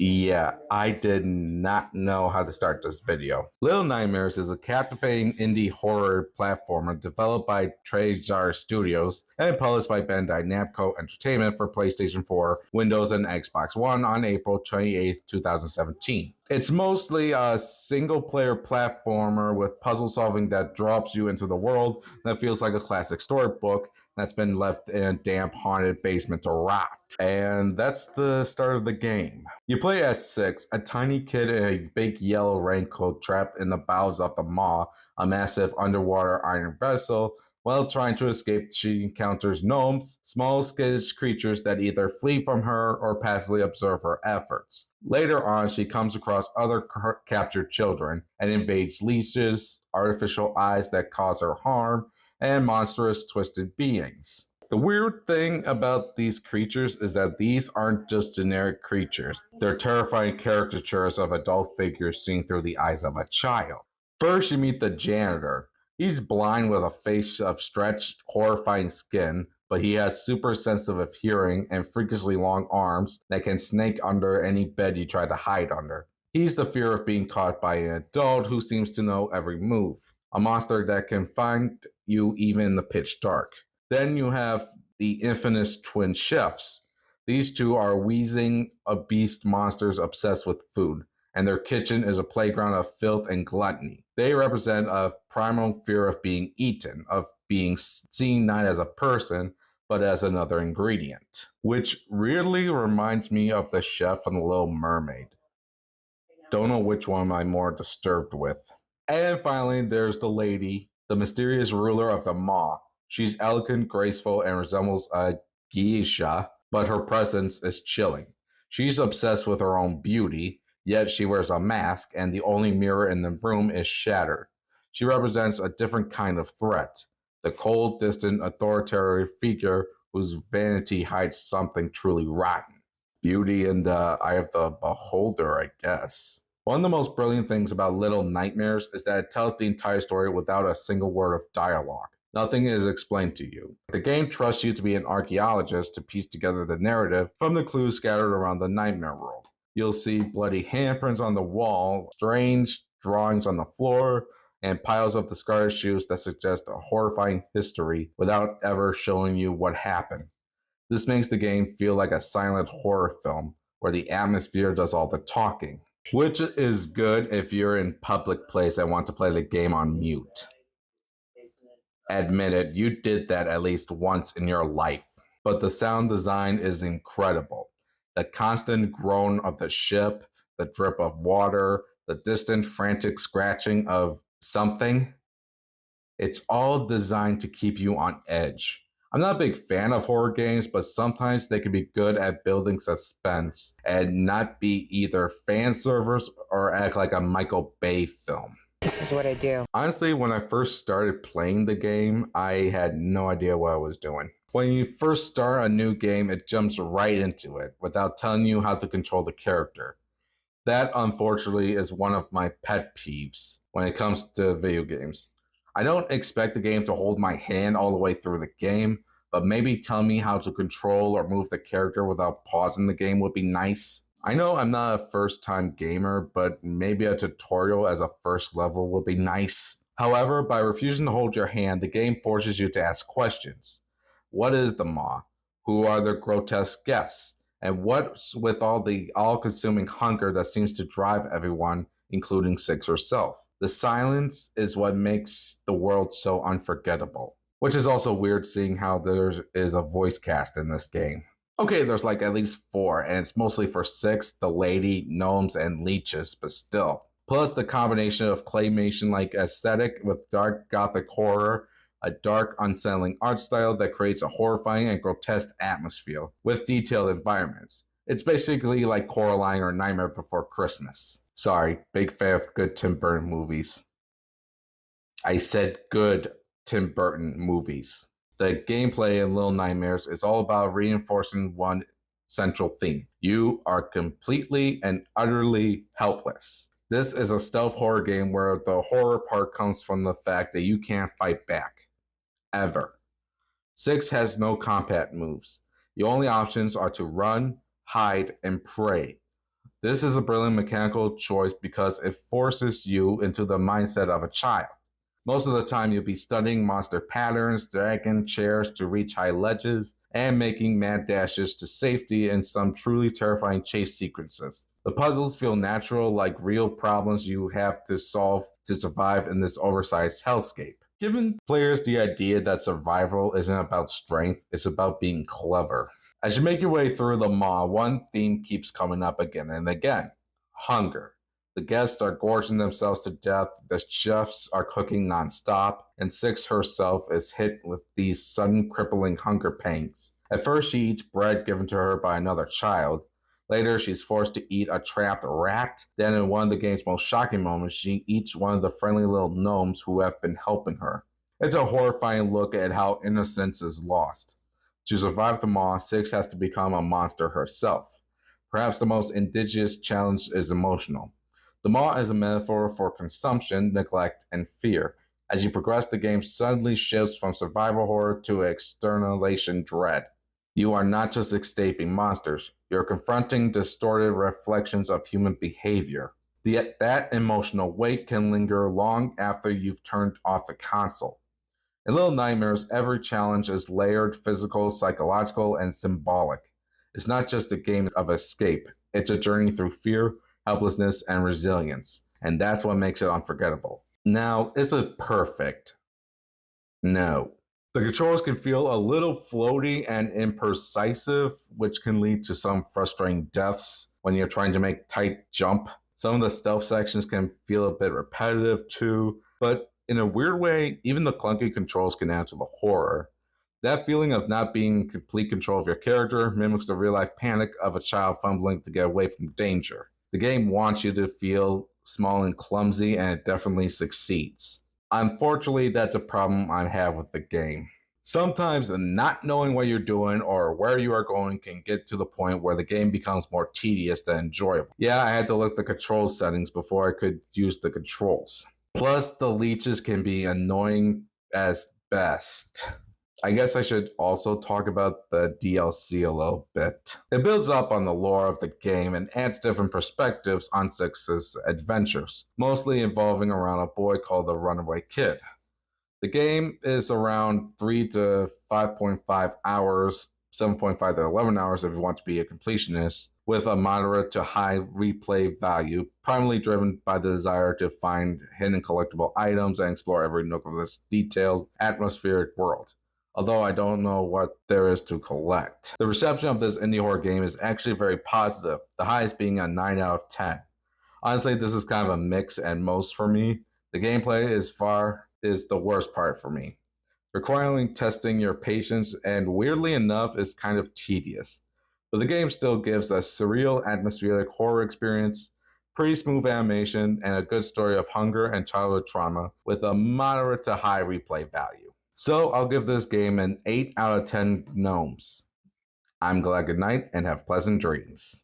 Yeah, I did not know how to start this video. Little Nightmares is a captivating indie horror platformer developed by Treyarch Studios and published by Bandai Namco Entertainment for PlayStation 4, Windows, and Xbox One on April 28, 2017. It's mostly a single-player platformer with puzzle solving that drops you into the world that feels like a classic storybook that's been left in a damp, haunted basement to rot. And that's the start of the game. You play as Six, a tiny kid in a big yellow raincoat trapped in the bowels of the Maw, a massive underwater iron vessel. While trying to escape, she encounters gnomes, small skittish creatures that either flee from her or passively observe her efforts. Later on, she comes across other captured children and invades leashes, artificial eyes that cause her harm, and monstrous twisted beings. The weird thing about these creatures is that these aren't just generic creatures. They're terrifying caricatures of adult figures seen through the eyes of a child. First, you meet the janitor. He's blind with a face of stretched, horrifying skin, but he has super sensitive hearing and freakishly long arms that can snake under any bed you try to hide under. He's the fear of being caught by an adult who seems to know every move. A monster that can find you even in the pitch dark. Then you have the infamous twin chefs. These two are wheezing, obese monsters obsessed with food, and their kitchen is a playground of filth and gluttony. They represent a primal fear of being eaten, of being seen not as a person, but as another ingredient, which really reminds me of the chef from The Little Mermaid. Don't know which one I'm more disturbed with. And finally, there's the lady, the mysterious ruler of the Maw. She's elegant, graceful, and resembles a geisha, but her presence is chilling. She's obsessed with her own beauty, yet she wears a mask, and the only mirror in the room is shattered. She represents a different kind of threat, the cold, distant, authoritarian figure whose vanity hides something truly rotten. Beauty in the eye of the beholder, I guess. One of the most brilliant things about Little Nightmares is that it tells the entire story without a single word of dialogue. Nothing is explained to you. The game trusts you to be an archaeologist to piece together the narrative from the clues scattered around the nightmare world. You'll see bloody handprints on the wall, strange drawings on the floor, and piles of discarded shoes that suggest a horrifying history without ever showing you what happened. This makes the game feel like a silent horror film where the atmosphere does all the talking, which is good if you're in public place and want to play the game on mute. Admit it, you did that at least once in your life. But the sound design is incredible. The constant groan of the ship, the drip of water, the distant frantic scratching of something. It's all designed to keep you on edge. I'm not a big fan of horror games, but sometimes they can be good at building suspense and not be either fan servers or act like a Michael Bay film. This is what I do. Honestly, when I first started playing the game, I had no idea what I was doing. When you first start a new game, it jumps right into it without telling you how to control the character. That, unfortunately, is one of my pet peeves when it comes to video games. I don't expect the game to hold my hand all the way through the game, but maybe tell me how to control or move the character without pausing the game would be nice. I know I'm not a first-time gamer, but maybe a tutorial as a first level would be nice. However, by refusing to hold your hand, the game forces you to ask questions. What is the Maw? Who are the grotesque guests? And what's with all the all-consuming hunger that seems to drive everyone, including Six herself? The silence is what makes the world so unforgettable. Which is also weird seeing how there is a voice cast in this game. Okay, there's like at least 4, and it's mostly for Six, the lady, gnomes, and leeches, but still. Plus the combination of claymation-like aesthetic with dark gothic horror, a dark, unsettling art style that creates a horrifying and grotesque atmosphere with detailed environments. It's basically like Coraline or Nightmare Before Christmas. Sorry, big fan of good Tim Burton movies. I said good Tim Burton movies. The gameplay in Little Nightmares is all about reinforcing one central theme. You are completely and utterly helpless. This is a stealth horror game where the horror part comes from the fact that you can't fight back. Ever. Six has no combat moves. The only options are to run, hide, and pray. This is a brilliant mechanical choice because it forces you into the mindset of a child. Most of the time, you'll be studying monster patterns, dragging chairs to reach high ledges, and making mad dashes to safety in some truly terrifying chase sequences. The puzzles feel natural, like real problems you have to solve to survive in this oversized hellscape. Giving players the idea that survival isn't about strength, it's about being clever. As you make your way through the mall, one theme keeps coming up again and again: hunger. The guests are gorging themselves to death, the chefs are cooking nonstop, and Six herself is hit with these sudden crippling hunger pangs. At first, she eats bread given to her by another child. Later, she's forced to eat a trapped rat. Then, in one of the game's most shocking moments, she eats one of the friendly little gnomes who have been helping her. It's a horrifying look at how innocence is lost. To survive the maw, Six has to become a monster herself. Perhaps the most indigenous challenge is emotional. The maw is a metaphor for consumption, neglect, and fear. As you progress, the game suddenly shifts from survival horror to externalization dread. You are not just escaping monsters, you're confronting distorted reflections of human behavior. Yet that emotional weight can linger long after you've turned off the console. In Little Nightmares, every challenge is layered, physical, psychological, and symbolic. It's not just a game of escape, it's a journey through fear, helplessness, and resilience. And that's what makes it unforgettable. Now, is it perfect? No. The controls can feel a little floaty and imprecise, which can lead to some frustrating deaths when you're trying to make tight jump. Some of the stealth sections can feel a bit repetitive too, but in a weird way, even the clunky controls can add to the horror. That feeling of not being in complete control of your character mimics the real life panic of a child fumbling to get away from danger. The game wants you to feel small and clumsy, and it definitely succeeds. Unfortunately, that's a problem I have with the game. Sometimes not knowing what you're doing or where you are going can get to the point where the game becomes more tedious than enjoyable. Yeah, I had to look at the control settings before I could use the controls. Plus, the leeches can be annoying as best. I guess I should also talk about the DLC a little bit. It builds up on the lore of the game and adds different perspectives on Six's adventures, mostly involving around a boy called the Runaway Kid. The game is around 3 to 5.5 hours, 7.5 to 11 hours if you want to be a completionist, with a moderate to high replay value, primarily driven by the desire to find hidden collectible items and explore every nook of this detailed, atmospheric world. Although I don't know what there is to collect. The reception of this indie horror game is actually very positive, the highest being a 9 out of 10. Honestly, this is kind of a mix and most for me. The gameplay is the worst part for me, requiring testing your patience, and weirdly enough is kind of tedious. But the game still gives a surreal atmospheric horror experience, pretty smooth animation, and a good story of hunger and childhood trauma with a moderate to high replay value. So I'll give this game an 8 out of 10 gnomes. I'm glad good night and have pleasant dreams.